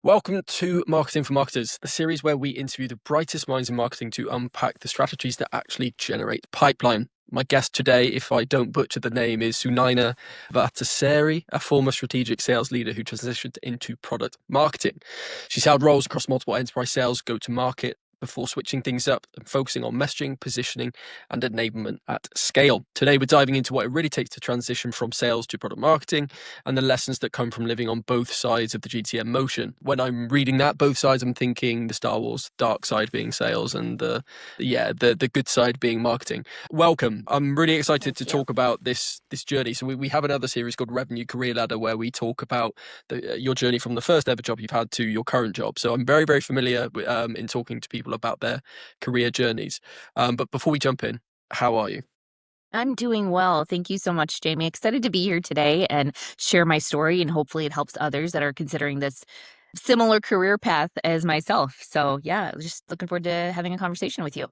Welcome to Marketing for Marketers, the series where we interview the brightest minds in marketing to unpack the strategies that actually generate pipeline. My guest today, if I don't butcher the name, is Sunayana Vatassery, a former strategic sales leader who transitioned into product marketing. She's held roles across multiple enterprise sales, go-to-market, before switching things up and focusing on messaging, positioning, and enablement at scale. Today, we're diving into what it really takes to transition from sales to product marketing and the lessons that come from living on both sides of the GTM motion. When I'm reading that, both sides, I'm thinking the Star Wars dark side being sales and the good side being marketing. Welcome. I'm really excited to talk about this journey. So we have another series called Revenue Career Ladder where we talk about your journey from the first ever job you've had to your current job. So I'm very, very familiar in talking to people about their career journeys. But before we jump in, how are you? I'm doing well. Thank you so much, Jamie. Excited to be here today and share my story, and hopefully it helps others that are considering this similar career path as myself. So, yeah, just looking forward to having a conversation with you.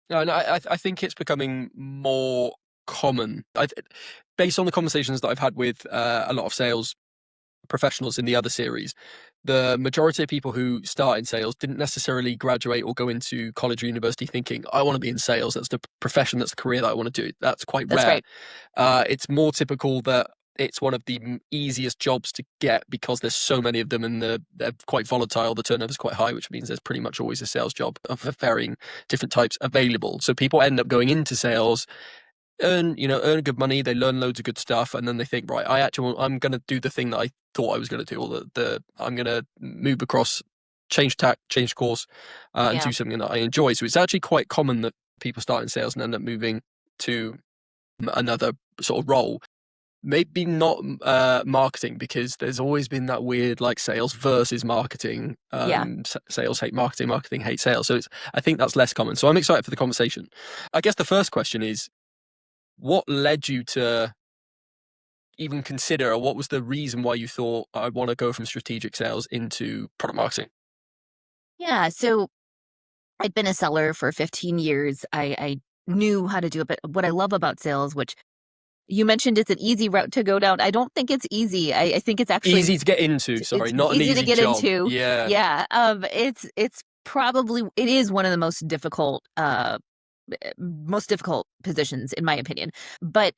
No, and I think it's becoming more common. Based on the conversations that I've had with a lot of sales professionals in the other series, the majority of people who start in sales didn't necessarily graduate or go into college or university thinking, I want to be in sales. That's the profession, that's the career that I want to do. That's quite That's rare. right. It's more typical that it's one of the easiest jobs to get because there's so many of them and they're quite volatile. The turnover is quite high, which means there's pretty much always a sales job of varying different types available. So people end up going into sales, earn good money, they learn loads of good stuff, and then they think, right, I'm going to do the thing that I thought I was going to do, or I'm going to move across, change tack, change course, and Yeah. do something that I enjoy. So it's actually quite common that people start in sales and end up moving to another sort of role. Maybe not marketing, because there's always been that weird like sales versus marketing. Yeah. Sales hate marketing, marketing hate sales. So I think that's less common. So I'm excited for the conversation. I guess the first question is, what led you to even consider, or what was the reason why you thought I want to go from strategic sales into product marketing? Yeah. So, I'd been a seller for 15 years. I knew how to do it. But what I love about sales, which you mentioned it's an easy route to go down. I don't think it's easy. I think it's actually Easy to get into, it's sorry, not an easy to easy get job. into. Yeah. Yeah. It is one of the most difficult positions in my opinion. But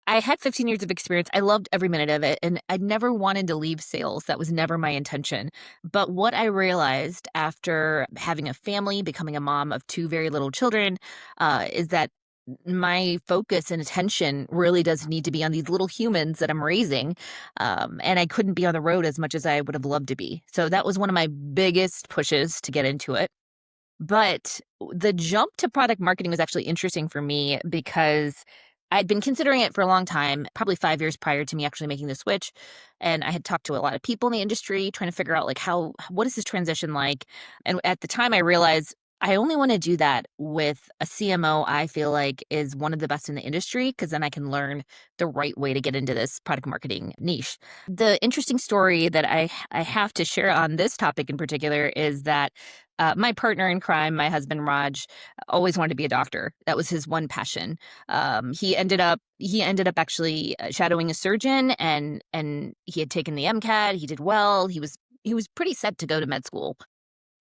I had 15 years of experience. I loved every minute of it, and I never wanted to leave sales. That was never my intention. But what I realized after having a family, becoming a mom of two very little children, is that my focus and attention really does need to be on these little humans that I'm raising. And I couldn't be on the road as much as I would have loved to be. So that was one of my biggest pushes to get into it. But the jump to product marketing was actually interesting for me because I'd been considering it for a long time, probably 5 years prior to me actually making the switch. And I had talked to a lot of people in the industry trying to figure out like what is this transition like? And at the time I realized I only want to do that with a CMO I feel like is one of the best in the industry because then I can learn the right way to get into this product marketing niche. The interesting story that I have to share on this topic in particular is that my partner in crime, my husband Raj, always wanted to be a doctor. That was his one passion. He ended up actually shadowing a surgeon, and he had taken the MCAT. He did well. He was pretty set to go to med school.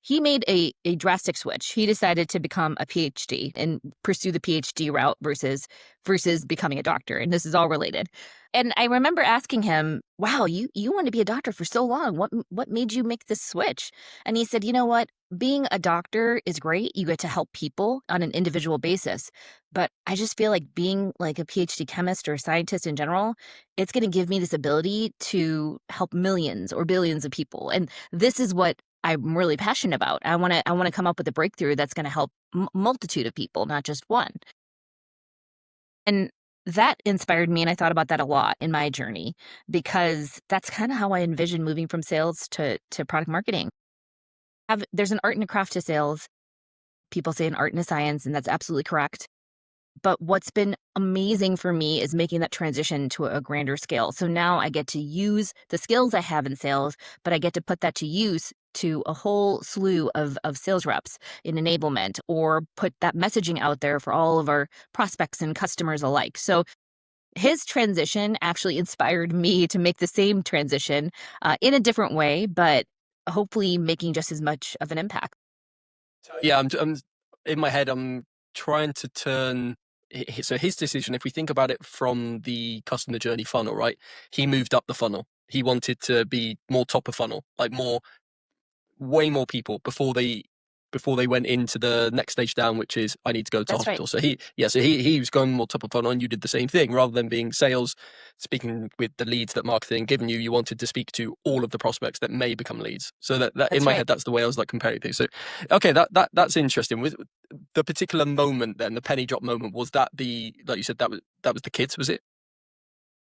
He made a drastic switch. He decided to become a PhD and pursue the PhD route versus becoming a doctor. And this is all related. And I remember asking him, "Wow, you want to be a doctor for so long. What made you make this switch?" And he said, "You know what? Being a doctor is great. You get to help people on an individual basis. But I just feel like being like a PhD chemist or a scientist in general, it's going to give me this ability to help millions or billions of people. And this is what I'm really passionate about. I want to come up with a breakthrough that's going to help multitude of people, not just one." And that inspired me, and I thought about that a lot in my journey because that's kind of how I envision moving from sales to product marketing. There's an art and a craft to sales. People say an art and a science, and that's absolutely correct. But what's been amazing for me is making that transition to a grander scale. So now I get to use the skills I have in sales, but I get to put that to use to a whole slew of sales reps in enablement, or put that messaging out there for all of our prospects and customers alike. So his transition actually inspired me to make the same transition in a different way, but hopefully making just as much of an impact. Yeah, I'm in my head. I'm trying to turn. So his decision, if we think about it from the customer journey funnel, right? He moved up the funnel. He wanted to be more top of funnel, like way more people before they went into the next stage down, which is I need to go to That's right. hospital. So he was going more top of funnel, and you did the same thing. Rather than being sales, speaking with the leads that marketing given you, you wanted to speak to all of the prospects that may become leads. So that in That's my right. head, that's the way I was like comparing things. So okay, that's interesting. With the particular moment, then the penny drop moment, was that the like you said that was the kids, was it?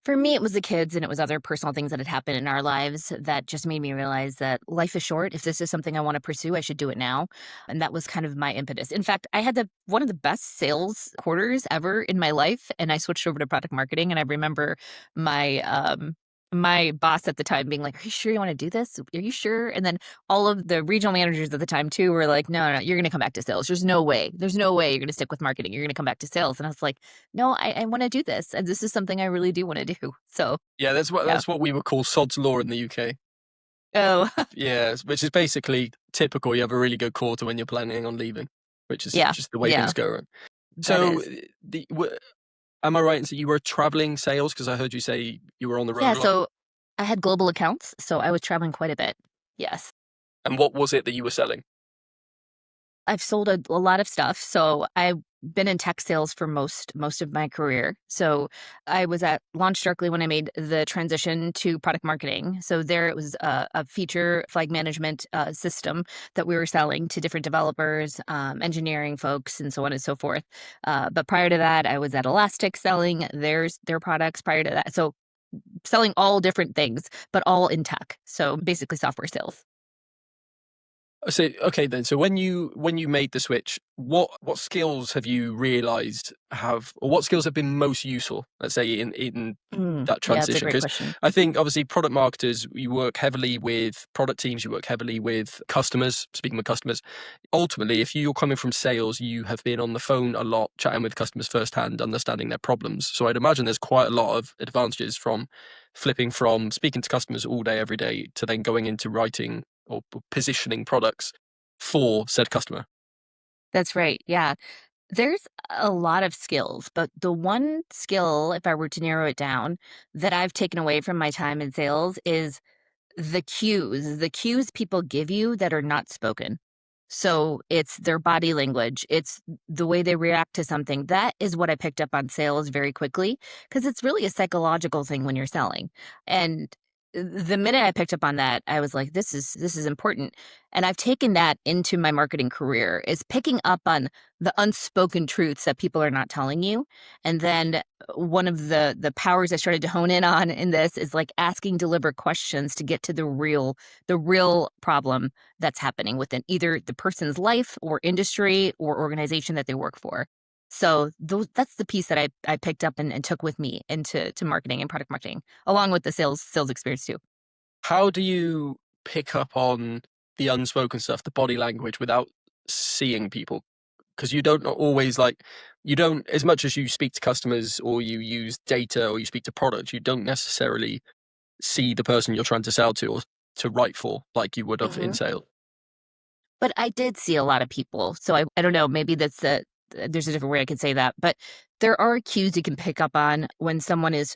For me, it was the kids and it was other personal things that had happened in our lives that just made me realize that life is short. If this is something I want to pursue, I should do it now. And that was kind of my impetus. In fact, I had one of the best sales quarters ever in my life, and I switched over to product marketing. And I remember my my boss at the time being like, "Are you sure you want to do this? Are you sure?" And then all of the regional managers at the time too were like, "No, no, you're going to come back to sales. There's no way. There's no way you're going to stick with marketing. You're going to come back to sales." And I was like, no, I want to do this. And this is something I really do want to do. So, Yeah, yeah. that's what we would call sod's law in the UK. Oh, Yeah, which is basically typical. You have a really good quarter when you're planning on leaving, which is yeah. just the way Yeah, things go around. that So, is. am I right in saying you were traveling sales? Because I heard you say you were on the road Yeah. a lot. So I had global accounts. So I was traveling quite a bit. Yes. And what was it that you were selling? I've sold a lot of stuff. So I've been in tech sales for most of my career. So I was at LaunchDarkly when I made the transition to product marketing. So there it was a feature flag management system that we were selling to different developers, engineering folks, and so on and so forth. But prior to that, I was at Elastic selling their products. Prior to that, so selling all different things, but all in tech. So basically, software sales. So okay then. So when you made the switch, what skills have you realised have, or what skills have been most useful? Let's say in that Yeah, it's a transition, great because question. I think obviously product marketers, you work heavily with product teams, you work heavily with customers. Speaking with customers, ultimately, if you're coming from sales, you have been on the phone a lot, chatting with customers firsthand, understanding their problems. So I'd imagine there's quite a lot of advantages from flipping from speaking to customers all day, every day, to then going into writing or positioning products for said customer. That's right. Yeah. There's a lot of skills, but the one skill, if I were to narrow it down, that I've taken away from my time in sales is the cues people give you that are not spoken. So it's their body language, it's the way they react to something. That is what I picked up on sales very quickly because it's really a psychological thing when you're selling. And the minute I picked up on that, I was like, this is important. And I've taken that into my marketing career is picking up on the unspoken truths that people are not telling you. And then one of the powers I started to hone in on in this is like asking deliberate questions to get to the real problem that's happening within either the person's life or industry or organization that they work for. So that's the piece that I picked up and took with me into marketing and product marketing, along with the sales experience too. How do you pick up on the unspoken stuff, the body language, without seeing people? Because you don't always like, you don't, as much as you speak to customers or you use data or you speak to products, you don't necessarily see the person you're trying to sell to or to write for like you would have in Mhm. sales. But I did see a lot of people, so I don't know, maybe there's a different way I could say that, but there are cues you can pick up on when someone is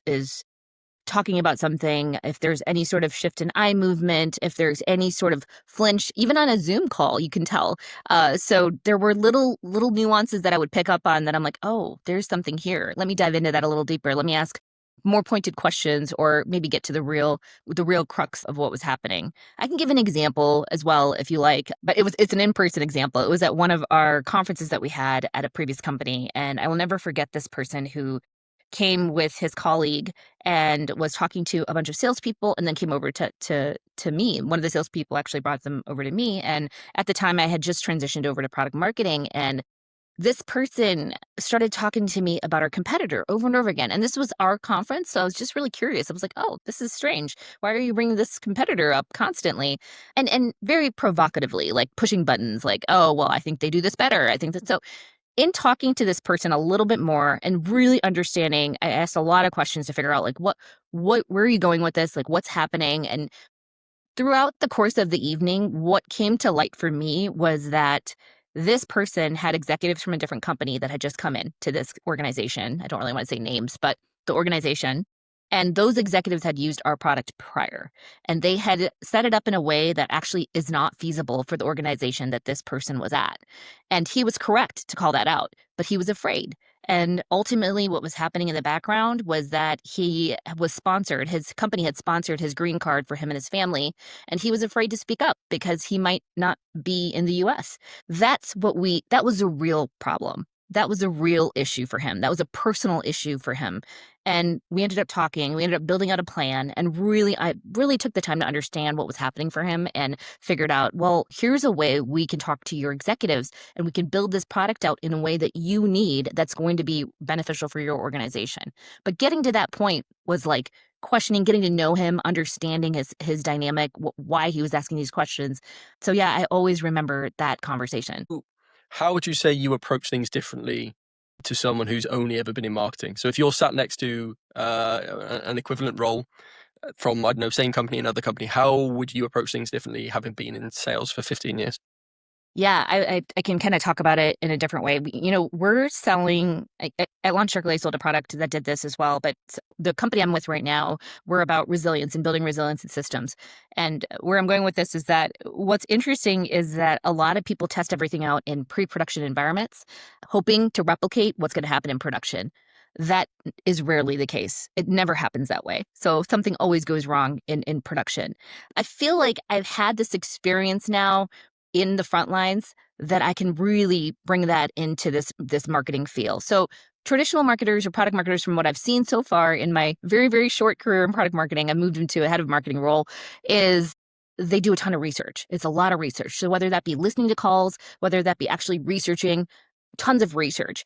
talking about something, if there's any sort of shift in eye movement, if there's any sort of flinch, even on a Zoom call, you can tell. So there were little nuances that I would pick up on that I'm like, oh, there's something here. Let me dive into that a little deeper. Let me ask more pointed questions, or maybe get to the real crux of what was happening. I can give an example as well if you like, but it's an in-person example. It was at one of our conferences that we had at a previous company, and I will never forget this person who came with his colleague and was talking to a bunch of salespeople and then came over to me. One of the salespeople actually brought them over to me. And at the time I had just transitioned over to product marketing. And this person started talking to me about our competitor over and over again. And this was our conference. So I was just really curious. I was like, oh, this is strange. Why are you bringing this competitor up constantly? And very provocatively, like pushing buttons, like, oh, well, I think they do this better. I think that so in talking to this person a little bit more and really understanding, I asked a lot of questions to figure out like where are you going with this? Like what's happening? And Throughout the course of the evening, what came to light for me was that this person had executives from a different company that had just come in to this organization. I don't really want to say names, but the organization. And those executives had used our product prior. And they had set it up in a way that actually is not feasible for the organization that this person was at. And he was correct to call that out, but he was afraid. And ultimately, what was happening in the background was that he was sponsored, his company had sponsored his green card for him and his family, and he was afraid to speak up because he might not be in the US. That was a real problem. That was a real issue for him. That was a personal issue for him. And we ended up talking, we ended up building out a plan, and I really took the time to understand what was happening for him and figured out, well, here's a way we can talk to your executives and we can build this product out in a way that you need that's going to be beneficial for your organization. But getting to that point was like questioning, getting to know him, understanding his dynamic, why he was asking these questions. So yeah, I always remember that conversation. How would you say you approach things differently to someone who's only ever been in marketing? So if you're sat next to an equivalent role from, I don't know, same company, another company, how would you approach things differently having been in sales for 15 years? Yeah, I can kind of talk about it in a different way. We're selling at Launch Circle, I sold a product that did this as well. But the company I'm with right now, we're about resilience and building resilience in systems. And where I'm going with this is that what's interesting is that a lot of people test everything out in pre-production environments, hoping to replicate what's going to happen in production. That is rarely the case. It never happens that way. So something always goes wrong in production. I feel like I've had this experience now in the front lines that I can really bring that into this marketing field. So traditional marketers or product marketers, from what I've seen so far in my very, very short career in product marketing, I moved into a head of marketing role, is they do a ton of research. It's a lot of research. So whether that be listening to calls, whether that be actually researching, tons of research.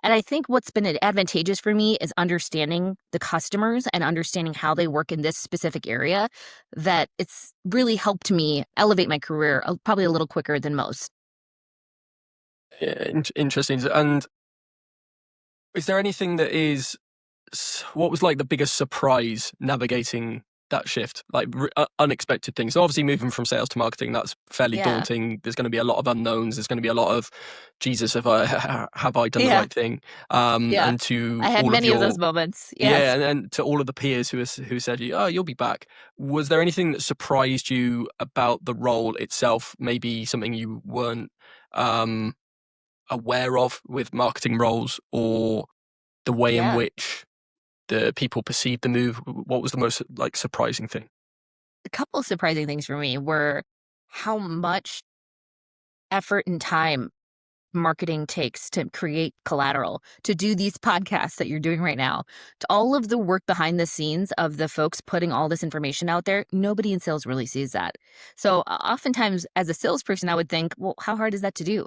And I think what's been advantageous for me is understanding the customers and understanding how they work in this specific area, that it's really helped me elevate my career probably a little quicker than most. Yeah, interesting. And is there anything that is, what was like the biggest surprise navigating that shift, like unexpected things? So obviously moving from sales to marketing, that's fairly Yeah. daunting. There's going to be a lot of unknowns. There's going to be a lot of, Jesus, have I done the Yeah. right thing? Yeah. And to I had all of many of your, those moments. yeah, Yes. and to all of the peers who said, oh, you'll be back. Was there anything that surprised you about the role itself? Maybe something you weren't um, aware of with marketing roles, or the way in Yeah. which the people perceived the move? What was the most like surprising thing? A couple of surprising things for me were how much effort and time marketing takes to create collateral, to do these podcasts that you're doing right now, to all of the work behind the scenes of the folks putting all this information out there. Nobody in sales really sees that. So oftentimes, as a salesperson, I would think, well, how hard is that to do?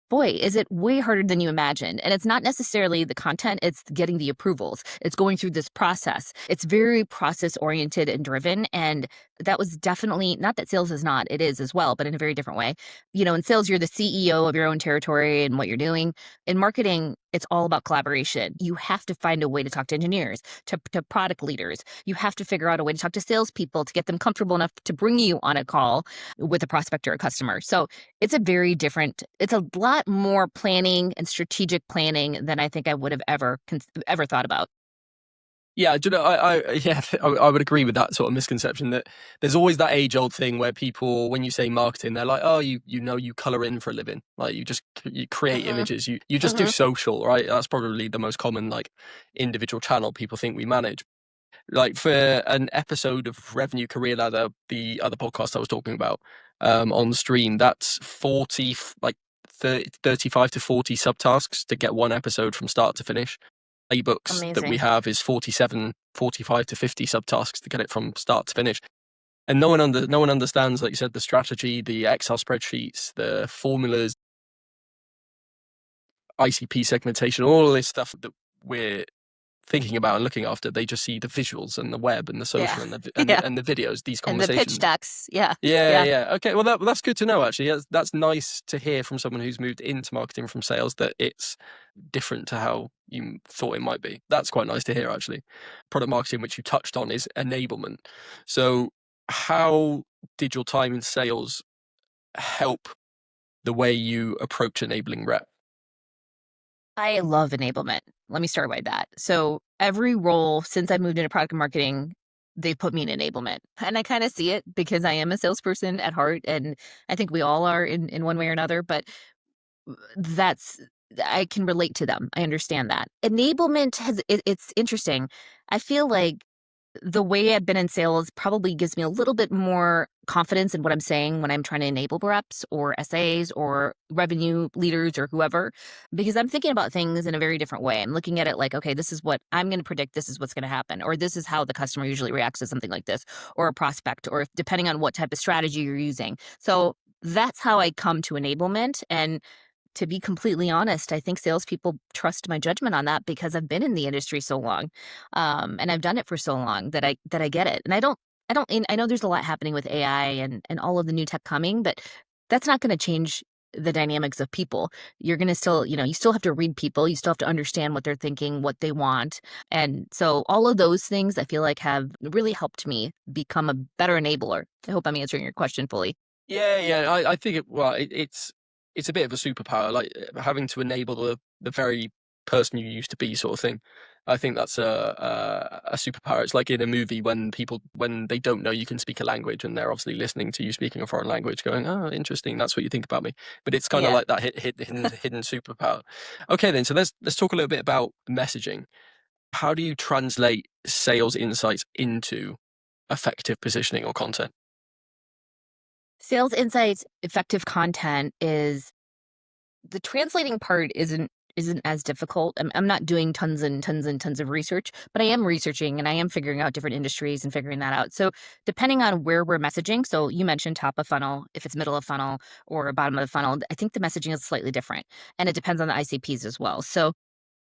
Boy, is it way harder than you imagined. And it's not necessarily the content, it's getting the approvals. It's going through this process. It's very process oriented and driven. And that was definitely not that sales is not, it is as well, but in a very different way. In sales, you're the CEO of your own territory and what you're doing. In marketing, it's all about collaboration. You have to find a way to talk to engineers, to product leaders. You have to figure out a way to talk to salespeople to get them comfortable enough to bring you on a call with a prospect or a customer. So it's a lot more planning and strategic planning than I think I would have ever thought about. Yeah, do you know, yeah, I would agree with that sort of misconception that there's always that age-old thing where people, when you say marketing, they're like, oh, you color in for a living, like you create Hmm. images, you just do Hmm. social, right? That's probably the most common like individual channel people think we manage. Like for an episode of Revenue Career Ladder, the other podcast I was talking about on stream, that's 35 to 40 subtasks to get one episode from start to finish. Playbooks that we Amazing. have is 47, 45 to 50 subtasks to get it from start to finish. And no one understands, like you said, the strategy, the Excel spreadsheets, the formulas, ICP segmentation, all of this stuff that we're thinking about and looking after. They just see the visuals and the web and the Yeah. social and Yeah. and the videos, these And the pitch conversations. decks. Yeah. Yeah, Yeah. yeah. Okay, well that's good to know actually. That's nice to hear from someone who's moved into marketing from sales, that it's different to how you thought it might be. That's quite nice to hear actually. Product marketing, which you touched on, is enablement. So how did your time in sales help the way you approach enabling rep? I love enablement. Let me start by that. So every role since I moved into product marketing, they put me in enablement. And I kind of see it because I am a salesperson at heart. And I think we all are in one way or another. But that's I can relate to them. I understand that. Enablement it's interesting. I feel like the way I've been in sales probably gives me a little bit more confidence in what I'm saying when I'm trying to enable reps or SAs or revenue leaders or whoever, because I'm thinking about things in a very different way. I'm looking at it like, okay, this is what I'm going to predict. This is what's going to happen, or this is how the customer usually reacts to something like this, or a prospect, or if, depending on what type of strategy you're using. So that's how I come to enablement. And to be completely honest, I think salespeople trust my judgment on that because I've been in the industry so long, and I've done it for so long that I get it. And I know there's a lot happening with AI and all of the new tech coming, but that's not going to change the dynamics of people. You're going to still, you still have to read people. You still have to understand what they're thinking, what they want, and so all of those things I feel like have really helped me become a better enabler. I hope I'm answering your question fully. Yeah. I think it's a bit of a superpower, like having to enable the very person you used to be, sort of thing. I think that's a superpower. It's like in a movie when when they don't know you can speak a language and they're obviously listening to you speaking a foreign language, going, "Oh, interesting. That's what you think about me." But it's kind of Yeah. like that hidden superpower. Okay, then. So let's talk a little bit about messaging. How do you translate sales insights into effective positioning or content? Sales insights, effective content is the translating part isn't as difficult. I'm not doing tons and tons and tons of research, but I am researching and I am figuring out different industries and figuring that out. So depending on where we're messaging, so you mentioned top of funnel, if it's middle of funnel or bottom of the funnel, I think the messaging is slightly different, and it depends on the ICPs as well. So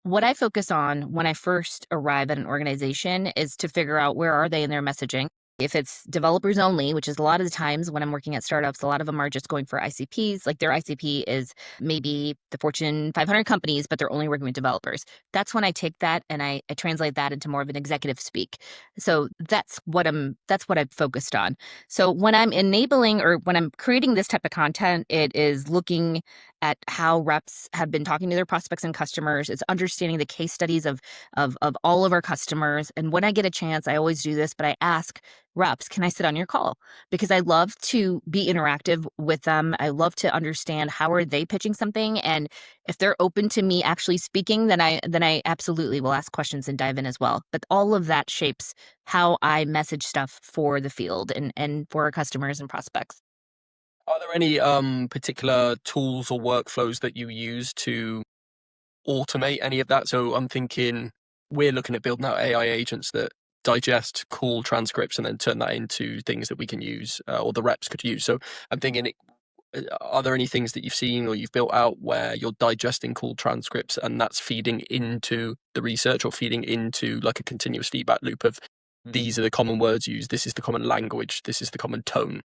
what I focus on when I first arrive at an organization is to figure out where are they in their messaging. If it's developers only, which is a lot of the times when I'm working at startups, a lot of them are just going for ICPs. Like their ICP is maybe the Fortune 500 companies, but they're only working with developers. That's when I take that and I translate that into more of an executive speak. So that's what I've focused on. So when I'm enabling or when I'm creating this type of content, it is looking at how reps have been talking to their prospects and customers. It's understanding the case studies of all of our customers. And when I get a chance, I always do this, but I ask reps, can I sit on your call? Because I love to be interactive with them. I love to understand how are they pitching something. And if they're open to me actually speaking, then I absolutely will ask questions and dive in as well. But all of that shapes how I message stuff for the field and for our customers and prospects. Are there any particular tools or workflows that you use to automate any of that? So I'm thinking we're looking at building out AI agents that digest call transcripts and then turn that into things that we can use or the reps could use. So I'm thinking, are there any things that you've seen or you've built out where you're digesting call transcripts and that's feeding into the research or feeding into like a continuous feedback loop of these are the common words used, this is the common language, this is the common tone?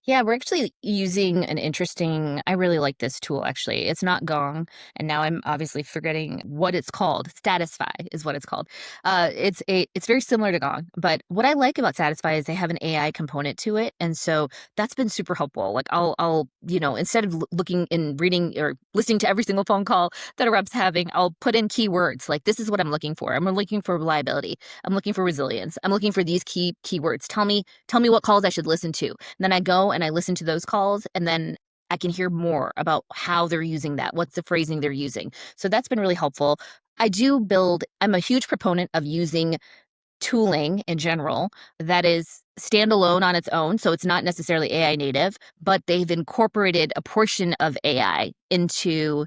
Yeah, we're actually using an interesting I really like this tool actually. It's not Gong, and now I'm obviously forgetting what it's called. Satisfy is what it's called. It's very similar to Gong, but what I like about Satisfy is they have an AI component to it, and so that's been super helpful. Like I'll instead of looking and reading or listening to every single phone call that a rep's having, I'll put in keywords like this is what I'm looking for. I'm looking for reliability. I'm looking for resilience. I'm looking for these keywords. Tell me what calls I should listen to. Then I go and I listen to those calls, and then I can hear more about how they're using that. What's the phrasing they're using? So that's been really helpful. I'm a huge proponent of using tooling in general that is standalone on its own. So it's not necessarily AI native, but they've incorporated a portion of AI into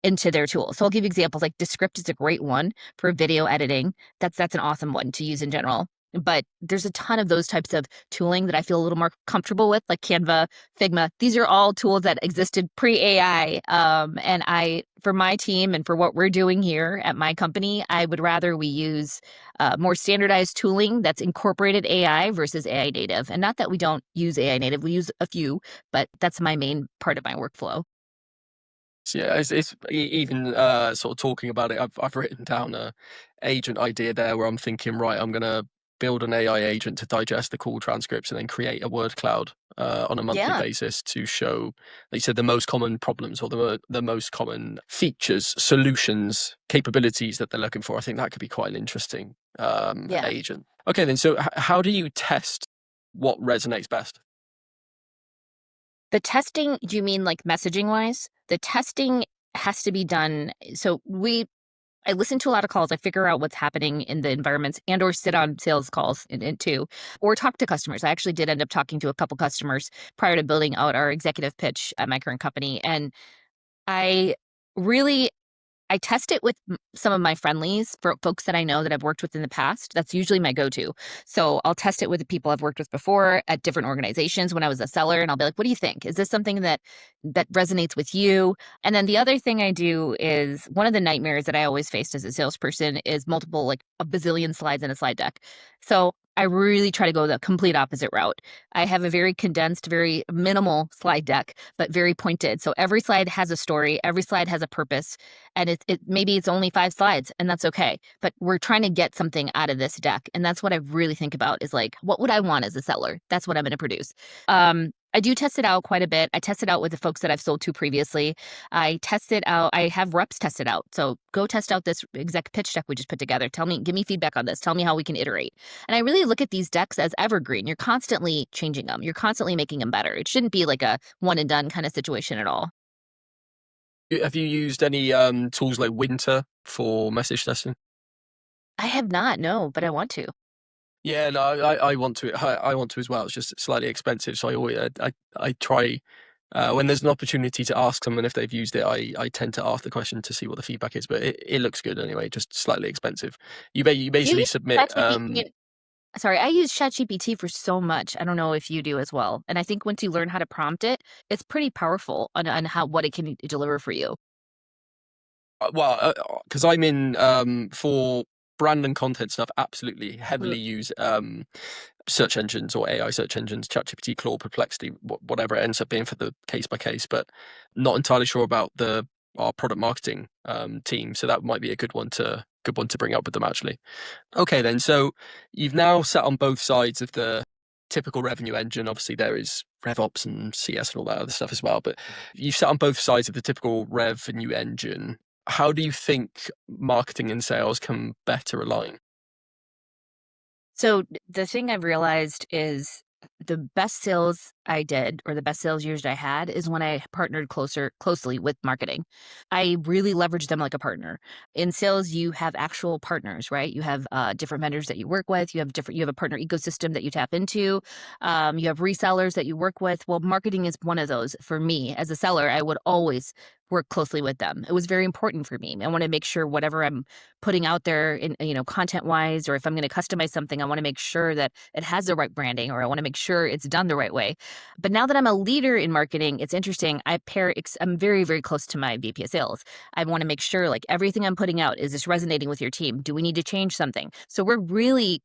their tool. So I'll give you examples like Descript is a great one for video editing. That's an awesome one to use in general. But there's a ton of those types of tooling that I feel a little more comfortable with, like Canva, Figma. These are all tools that existed pre-AI. And for my team and for what we're doing here at my company, I would rather we use more standardized tooling that's incorporated AI versus AI native. And not that we don't use AI native, we use a few, but that's my main part of my workflow. So yeah, even sort of talking about it. I've written down a agent idea there where I'm thinking, right, I'm gonna build an AI agent to digest the call transcripts and then create a word cloud on a monthly basis to show, like you said, the most common problems or the most common features, solutions, capabilities that they're looking for. I think that could be quite an interesting agent. Okay, then. So how do you test what resonates best? The testing, do you mean like messaging wise? The testing has to be done. So I listen to a lot of calls. I figure out what's happening in the environments and or sit on sales calls and too, or talk to customers. I actually did end up talking to a couple customers prior to building out our executive pitch at my current company. And I really I test it with some of my friendlies, for folks that I know that I've worked with in the past. That's usually my go-to. So I'll test it with the people I've worked with before at different organizations when I was a seller, and I'll be like, "What do you think? Is this something that resonates with you?" And then the other thing I do is one of the nightmares that I always faced as a salesperson is multiple, like a bazillion slides in a slide deck. So I really try to go the complete opposite route. I have a very condensed, very minimal slide deck, but very pointed. So every slide has a story, every slide has a purpose, and it maybe it's only 5 slides, and that's okay. But we're trying to get something out of this deck, and that's what I really think about is like, what would I want as a seller? That's what I'm going to produce. I do test it out quite a bit. I test it out with the folks that I've sold to previously. I test it out. I have reps test it out. So go test out this exec pitch deck we just put together. Give me feedback on this. Tell me how we can iterate. And I really look at these decks as evergreen. You're constantly changing them. You're constantly making them better. It shouldn't be like a one and done kind of situation at all. Have you used any tools like Winter for message testing? I have not, no, but I want to. Yeah, no, I want to. I want to as well. It's just slightly expensive, so I always I try when there's an opportunity to ask someone if they've used it. I tend to ask the question to see what the feedback is, but it looks good anyway. Just slightly expensive. You Do you basically use submit. ChatGPT? Sorry, I use ChatGPT for so much. I don't know if you do as well. And I think once you learn how to prompt it, it's pretty powerful on how what it can deliver for you. Well, because I'm in for brand and content stuff. Absolutely, Mm. heavily use search engines or AI search engines, ChatGPT, Claude, Perplexity, whatever it ends up being for the case by case. But not entirely sure about our product marketing team. So that might be a good one to bring up with them actually. Okay, then. So you've now sat on both sides of the typical revenue engine. Obviously, there is RevOps and CS and all that other stuff as well. But you've sat on both sides of the typical revenue engine. How do you think marketing and sales can better align? So the thing I've realized is the best sales I did or the best sales years I had is when I partnered closely with marketing. I really leveraged them like a partner. In sales, you have actual partners, right? You have different vendors that you work with. You have a partner ecosystem that you tap into. You have resellers that you work with. Well, marketing is one of those. For me as a seller, I would always work closely with them. It was very important for me. I want to make sure whatever I'm putting out there in, content wise, or if I'm going to customize something, I want to make sure that it has the right branding, or I want to make sure it's done the right way. But now that I'm a leader in marketing, it's interesting. I'm very, very close to my VP of sales. I want to make sure like everything I'm putting out, is this resonating with your team? Do we need to change something? So we're really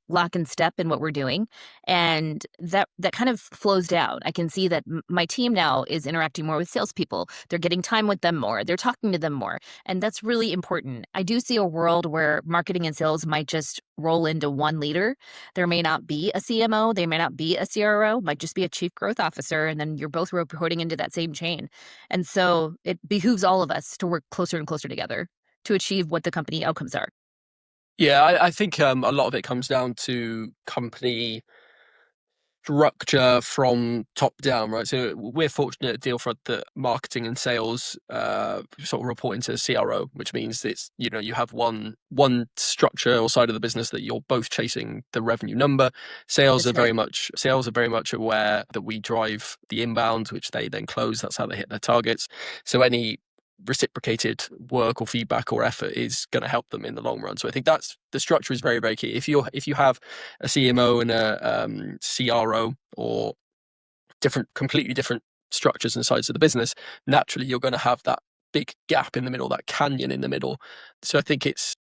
lock in step in what we're doing, and that kind of flows down. I can see that my team now is interacting more with salespeople. They're getting time with them more. They're talking to them more, and that's really important. I do see a world where marketing and sales might just roll into one leader. There may not be a CMO, there may not be a CRO, might just be a chief growth officer, and then you're both reporting into that same chain. And so it behooves all of us to work closer and closer together to achieve what the company outcomes are. Yeah, I think a lot of it comes down to company structure from top down, right? So we're fortunate at Dealfront that marketing and sales sort of report into CRO, which means it's you have one structure or side of the business that you're both chasing the revenue number. Sales That's are right. very much aware that we drive the inbound, which they then close. That's how they hit their targets. So any reciprocated work or feedback or effort is going to help them in the long run. So I think that's the structure is very, very key. If you have a CMO and a CRO or completely different structures and sides of the business, naturally you're going to have that big gap in the middle, that canyon in the middle. So I think it's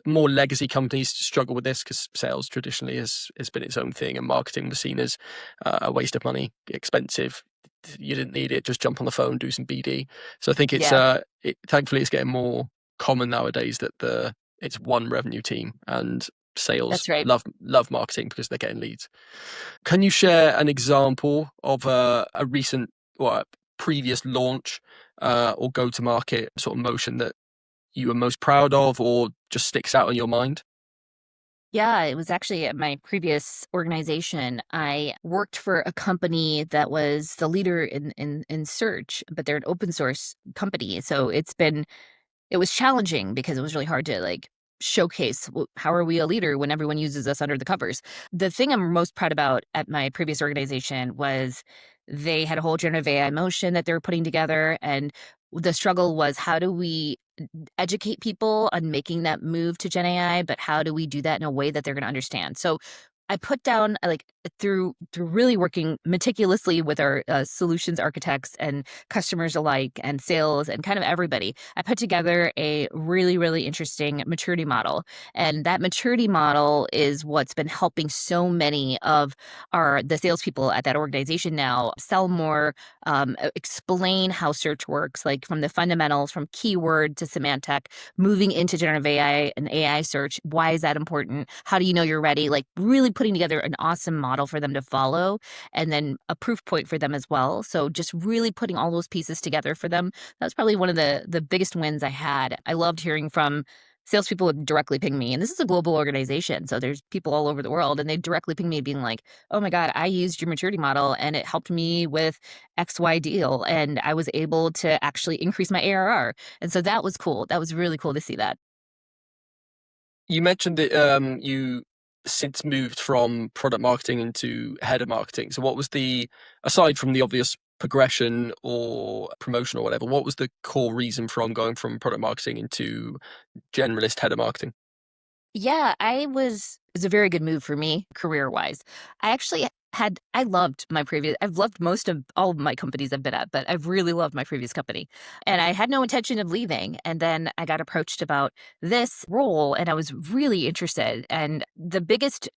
more legacy companies struggle with this because sales traditionally has been its own thing, and marketing was seen as a waste of money, expensive. You didn't need it. Just jump on the phone, do some BD. So I think it's Yeah. thankfully it's getting more common nowadays that it's one revenue team, and sales That's right. love marketing because they're getting leads. Can you share an example of a recent or a previous launch or go to market sort of motion that you were most proud of or just sticks out in your mind? Yeah, it was actually at my previous organization. I worked for a company that was the leader in search, but they're an open source company. So it was challenging because it was really hard to like showcase how are we a leader when everyone uses us under the covers. The thing I'm most proud about at my previous organization was they had a whole generative AI motion that they were putting together, and the struggle was how do we educate people on making that move to Gen AI, but how do we do that in a way that they're going to understand? So I put down like through really working meticulously with our solutions architects and customers alike and sales and kind of everybody. I put together a really interesting maturity model, and that maturity model is what's been helping so many of the salespeople at that organization now sell more, explain how search works, like from the fundamentals, from keyword to semantic, moving into generative AI and AI search. Why is that important? How do you know you're ready? Like really putting together an awesome model for them to follow, and then a proof point for them as well. So just really putting all those pieces together for them. That's probably one of the biggest wins I had. I loved hearing from salespeople would directly ping me, and this is a global organization, so there's people all over the world, and they directly ping me being like, "Oh my god, I used your maturity model, and it helped me with XY deal, and I was able to actually increase my ARR." And so that was cool. That was really cool to see that. You mentioned that you since moved from product marketing into head of marketing. So what was aside from the obvious progression or promotion or whatever, what was the core reason from going from product marketing into generalist head of marketing? Yeah, it was a very good move for me career-wise. I actually I loved my previous I've loved most of all of my companies I've been at, but I've really loved my previous company. And I had no intention of leaving. And then I got approached about this role and I was really interested. And the biggest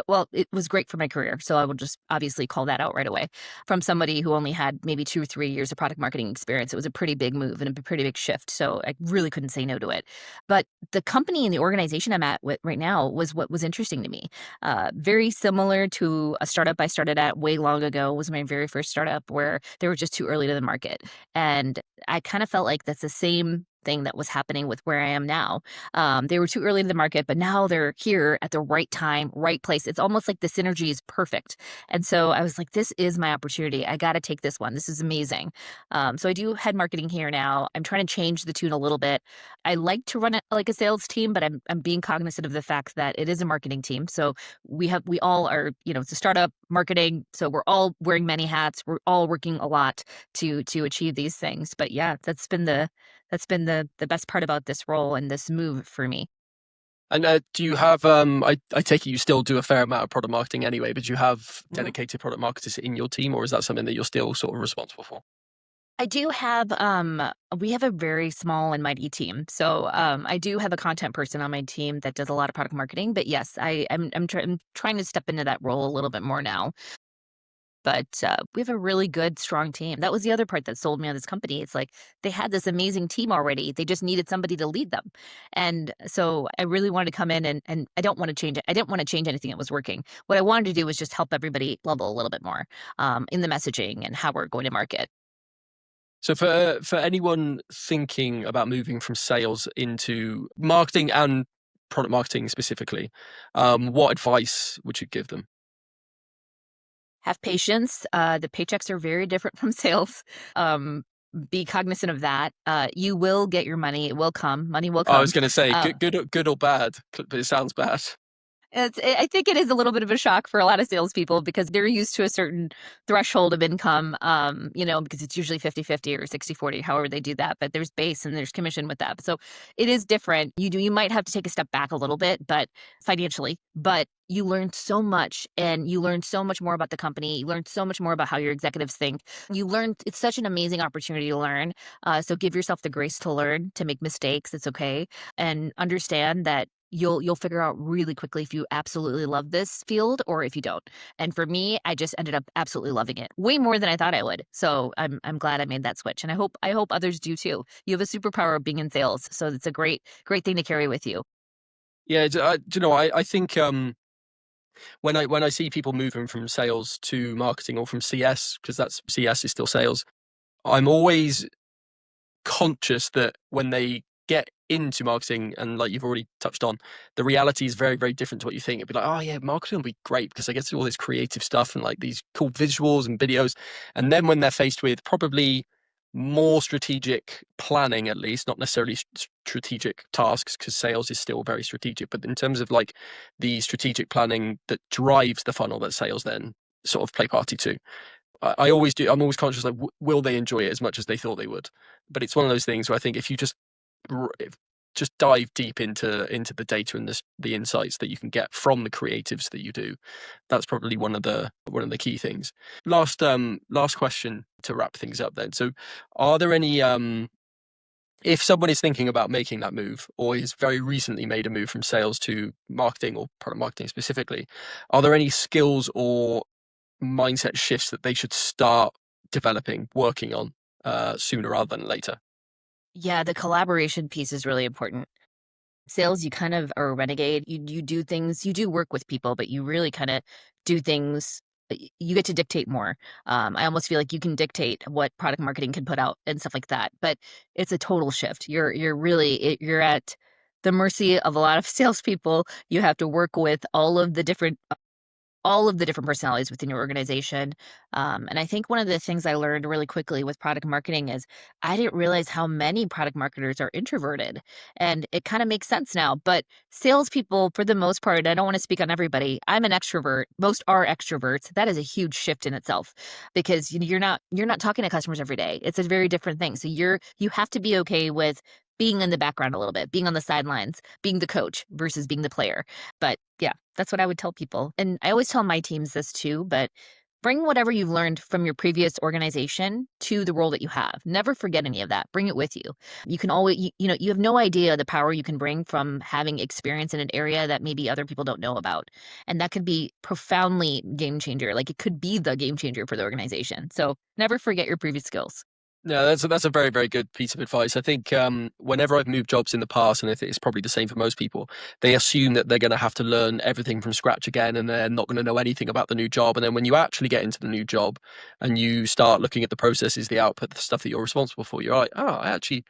well, it was great for my career, so I will just obviously call that out right away. From somebody who only had maybe 2 or 3 years of product marketing experience, it was a pretty big move and a pretty big shift, so I really couldn't say no to it. But the company and the organization I'm at with right now was what was interesting to me. Very similar to a startup I started at way long ago, was my very first startup where they were just too early to the market, and I kinda felt like that's the same thing that was happening with where I am now. They were too early in the market, but now they're here at the right time, right place. It's almost like the synergy is perfect. And so I was like, this is my opportunity. I got to take this one. This is amazing. So I do head marketing here now. I'm trying to change the tune a little bit. I like to run it like a sales team, but I'm being cognizant of the fact that it is a marketing team. So we all are, it's a startup marketing. So we're all wearing many hats. We're all working a lot to achieve these things. But yeah, that's been the best part about this role and this move for me. And do you have, I take it you still do a fair amount of product marketing anyway, but do you have dedicated product marketers in your team, or is that something that you're still sort of responsible for? I do have we have a very small and mighty team. So I do have a content person on my team that does a lot of product marketing, but yes, I'm trying to step into that role a little bit more now. But we have a really good, strong team. That was the other part that sold me on this company. It's like they had this amazing team already. They just needed somebody to lead them. And so I really wanted to come in and I don't want to change it. I didn't want to change anything that was working. What I wanted to do was just help everybody level a little bit more in the messaging and how we're going to market. So for anyone thinking about moving from sales into marketing and product marketing specifically, what advice would you give them? Have patience. The paychecks are very different from sales. Um, be cognizant of that. You will get your money. It will come. Money will I was come. going to say Uh, good or bad, but it sounds bad. I think it is a little bit of a shock for a lot of salespeople because they're used to a certain threshold of income, because it's usually 50-50 or 60-40, however they do that. But there's base and there's commission with that. So it is different. You might have to take a step back a little bit, but financially, but you learn so much and you learn so much more about the company. You learn so much more about how your executives think. You learn, it's such an amazing opportunity to learn. So give yourself the grace to learn, to make mistakes. It's okay. And understand that you'll figure out really quickly if you absolutely love this field or if you don't. And for me, I just ended up absolutely loving it way more than I thought I would. So I'm glad I made that switch, and I hope others do too. You have a superpower of being in sales, so it's a great thing to carry with you. Yeah, do you know, I think when I see people moving from sales to marketing or from CS, because that's CS is still sales, I'm always conscious that when they get into marketing, and like you've already touched on, the reality is very, very different to what you think. It'd be like, oh yeah, marketing will be great because I get to do all this creative stuff and like these cool visuals and videos. And then when they're faced with probably more strategic planning, at least, not necessarily strategic tasks, because sales is still very strategic, but in terms of like the strategic planning that drives the funnel that sales then sort of play party to. I always do. I'm always conscious like, will they enjoy it as much as they thought they would? But it's one of those things where I think if you just dive deep into the data and the insights that you can get from the creatives that you do, that's probably one of the key things. Last question to wrap things up then. So, are there any if someone is thinking about making that move or is very recently made a move from sales to marketing or product marketing specifically, are there any skills or mindset shifts that they should start developing, working on sooner rather than later? Yeah, the collaboration piece is really important. Sales, you kind of are a renegade. You do things, you do work with people, but you really kind of do things. You get to dictate more. I almost feel like you can dictate what product marketing can put out and stuff like that. But it's a total shift. You're really you're at the mercy of a lot of salespeople. You have to work with all of the different personalities within your organization. And I think one of the things I learned really quickly with product marketing is I didn't realize how many product marketers are introverted. And it kind of makes sense now. But salespeople, for the most part, I don't want to speak on everybody. I'm an extrovert. Most are extroverts. That is a huge shift in itself because you're not talking to customers every day. It's a very different thing. So you have to be okay with being in the background a little bit, being on the sidelines, being the coach versus being the player. But yeah, that's what I would tell people. And I always tell my teams this too, but bring whatever you've learned from your previous organization to the role that you have. Never forget any of that. Bring it with you. You can always, you have no idea the power you can bring from having experience in an area that maybe other people don't know about. And that could be profoundly game changer. Like it could be the game changer for the organization. So never forget your previous skills. No, that's a very, very good piece of advice. I think whenever I've moved jobs in the past, and I think it's probably the same for most people, they assume that they're going to have to learn everything from scratch again, and they're not going to know anything about the new job. And then when you actually get into the new job, and you start looking at the processes, the output, the stuff that you're responsible for, you're like, oh, I actually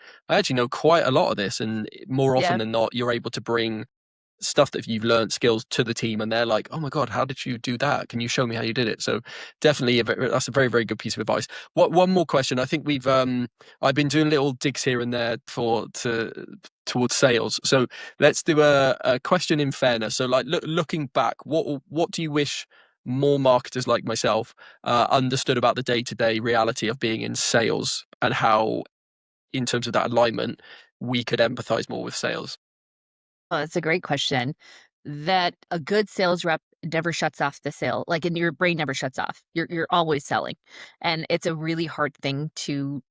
know quite a lot of this. And more often Yeah. than not, you're able to bring stuff that you've learned skills to the team and they're like, oh my god, how did you do that, can you show me how you did it? So definitely that's a very, very good piece of advice. One more question. I think I've been doing little digs here and there towards sales, so let's do a question in fairness. So like looking back, what do you wish more marketers like myself understood about the day-to-day reality of being in sales, and how in terms of that alignment we could empathize more with sales? Oh, that's a great question. That a good sales rep never shuts off the sale. Like, and your brain never shuts off. You're always selling, and it's a really hard thing to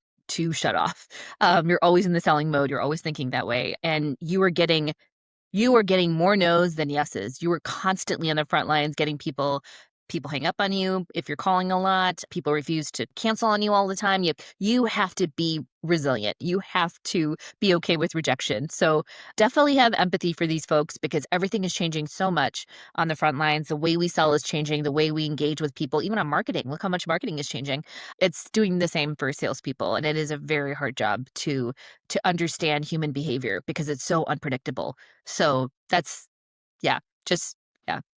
shut off. You're always in the selling mode. You're always thinking that way, and you are getting more no's than yeses. You are constantly on the front lines getting people hang up on you if you're calling a lot. People refuse to cancel on you all the time. You have to be resilient. You have to be okay with rejection. So definitely have empathy for these folks because everything is changing so much on the front lines. The way we sell is changing, the way we engage with people, even on marketing. Look how much marketing is changing. It's doing the same for salespeople. And it is a very hard job to understand human behavior because it's so unpredictable. So that's yeah,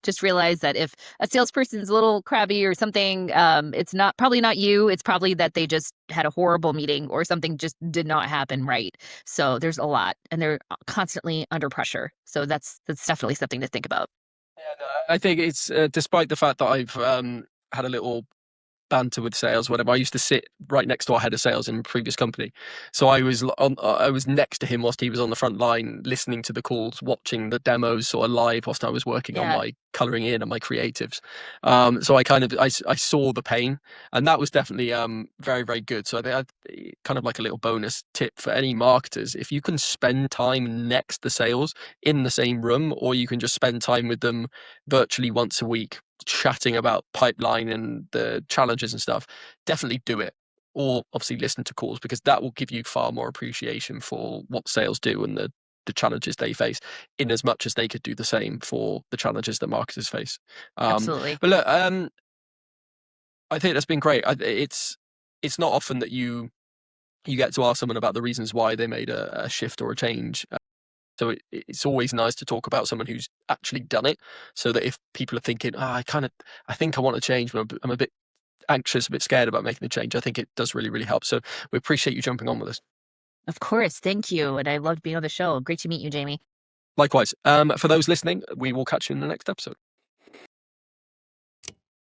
just realize that if a salesperson's a little crabby or something, it's not probably not you. It's probably that they just had a horrible meeting or something just did not happen right. So there's a lot, and they're constantly under pressure. So that's definitely something to think about. Yeah, no, I think it's despite the fact that I've had a little banter with sales, whatever. I used to sit right next to our head of sales in a previous company, so I was next to him whilst he was on the front line, listening to the calls, watching the demos sort of live whilst I was working on Yeah. my coloring in and my creatives. So I saw the pain, and that was definitely very, very good. So I think kind of like a little bonus tip for any marketers: if you can spend time next to sales in the same room, or you can just spend time with them virtually once a week chatting about pipeline and the challenges and stuff, definitely do it. Or obviously listen to calls, because that will give you far more appreciation for what sales do and the challenges they face, in as much as they could do the same for the challenges that marketers face. Absolutely. But look, I think that's been great. It's not often that you get to ask someone about the reasons why they made a shift or a change. So it's always nice to talk about someone who's actually done it, so that if people are thinking, I think I want to change, but I'm a bit anxious, a bit scared about making the change, I think it does really, really help. So we appreciate you jumping on with us. Of course. Thank you. And I loved being on the show. Great to meet you, Jamie. Likewise, for those listening, we will catch you in the next episode.